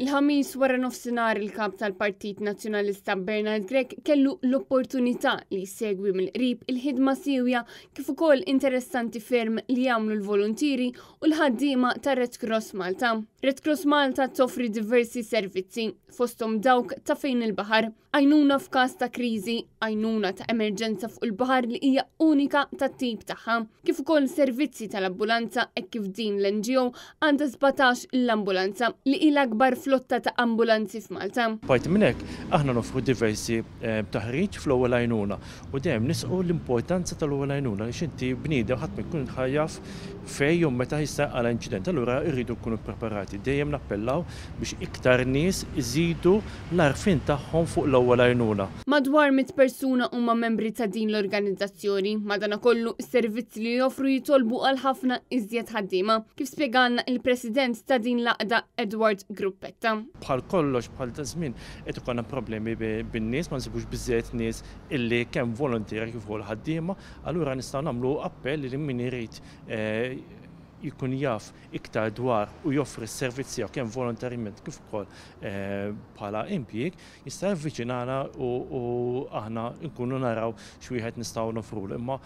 Il-ħamis wara nofsinhar il-kap tal-Partit Nazzjonalista Bernard Grech kellu l-opportunità li jsegwi mill-qrib il-ħidma sewja kif ukoll interessanti ferm li jagħmlu l-volontiri u l-ħaddiema ta' Red Cross Malta. Red Cross Malta toffri diversi servizzi fosthom dawk ta' fejn il-baħar, għajnuna f'każ ta' kriżi, għajnuna ta' emerġenza fuq il-baħar li hija unika tat-tip tagħha, kif ukoll servizzi tal-ambulanza hekk kif din l-NGO għandha 17 l-ambulanza li hija akbar flotta ta' ambulanzi f'Malta. Parti minn hekk aħna nofru diversi taħriġ fl-ewwel għajnuna u dejjem nisqu l-importanza tal-ewwel għajnuna li inti bniedem ħadd ma jkun ħajjaf fejn jew meta jista' għal inċident. Allura rridu nkunu ppreparati. Dejjem nappellaw biex iktar nies iżidu l-arfin tagħhom fuq l-ewwel għajnuna. Madwar 100 persuna huma membri ta' din l-organizzazzjoni, madankollu s-servizzi li joffru jitolbu għal ħafna iżjed ħaddiema, kif spjegalna il-President ta' din l-għaqda Edward Gruppetta. Bħal kollox bħal ta' żmien qed ikollna problemi bin-nies, ma nsibux biżżejjed nies illi kemm volontieri kif ukoll ħaddiema, allura nistgħu nagħmlu appell li min irid jkun jaf iktar dwar u joffri s-servizzi kemm volontarjament kif ukoll bħala impjieg jista' jivviċinana u aħna nkunu naraw x'wieħed nistgħu nofrulu. Imma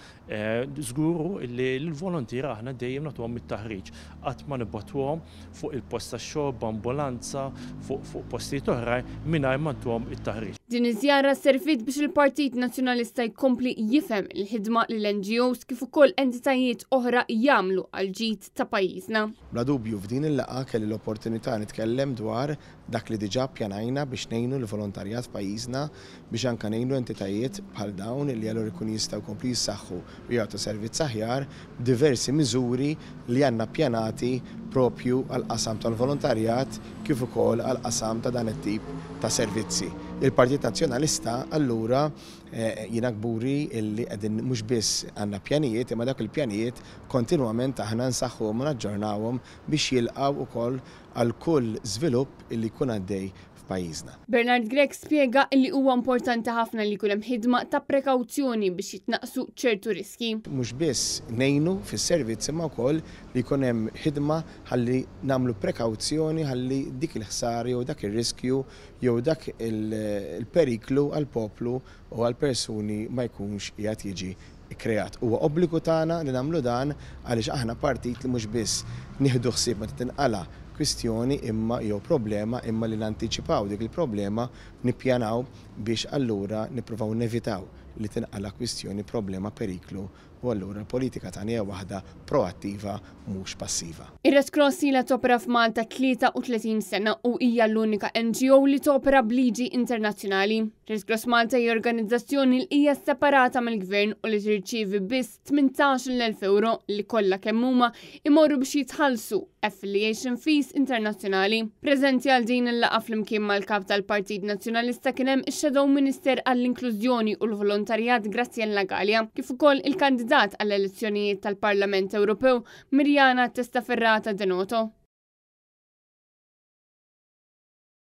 żguru li l-volontiera aħna dejjem nagħtuhom it-taħriġ qatt ma nibgħatuhom fuq il-post tax-xogħol b'ambulanza fuq postijiet oħrajn mingħajr ma ntuhom it-taħriġ. Din iż-żjara servit biex il-Partit Nazzjonalista jkompli jifhem il-ħidma lill NGOs kif ukoll entitajiet oħra jagħmlu għal ġid ta' pajjiżna. Bla dubju f'din il-laqgħa kelli l-opportunità nitkellem dwar dak li diġà ppjanajna biex ngħinu l-volontarjat f'pajjiżna biex anke ngħinu entitajiet bħal dawn li allura jkunu jistgħu jkomplu jissaħħu u jagħtu servizz aħjar b'diversi miżuri li għandna ppjanati propju għall-qasam tal-volontarjat kif ukoll għall-qasam ta' dan it-tip ta' servizzi. Il-Partit Nazzjonalista allura jiena kburi illi qegħdin mhux biss għandna pjanijiet imma dak il-pjanijiet kontinwament aħna nsaħħuhom u naġġornawhom biex jilqgħu wkoll għal kull żvilupp illi jkun għaddej f'pajjiżna. Bernard Grech spjega li huwa importanti ħafna li jkun hemm ħidma ta' prekawzjoni biex jitnaqsu ċertu riski. Mhux biss ngħinu fis-servizz imma wkoll li jkun hemm ħidma ħalli nagħmlu prekawzjoni ħalli dik il-ħsar jew dak ir-riskju jew dak il-periklu għall-poplu u għall-persuni ma jkunx qiegħed jiġi kreat. Huwa obbligu tagħna li nagħmlu dan għaliex aħna partit li mhux biss nieħdu ħsieb meta tinqala kwistjoni imma jew problema imma li nantiċipaw dik il-problema nippjanaw biex allura nippruvaw nevitaw li tinqala kwistjoni problema periklu u allura l-politika tagħna hija waħda proattiva mhux passiva. Ir-Red Cross ilha topera f'Malta 33 sena u hija l-unika NGO li topera b'liġi internazzjonali. Red Cross Malta hija organizzazzjoni li hija separata mill-gvern u li tirċievi biss 18,000 euro li kollha kemm huma imorru biex jitħallsu affiliation fees internazzjonali. Preżenti għal din il-laqgħa flimkien mal-kap tal-Partit Nazzjonalista kien hemm ix-Shadow Minister għall-Inklużjoni u l-Volontarjat Graziella Gallia, kif ukoll il-kandidat għall-elezzjonijiet tal-Parlament Ewropew Mirjana Testaferrata Denoto.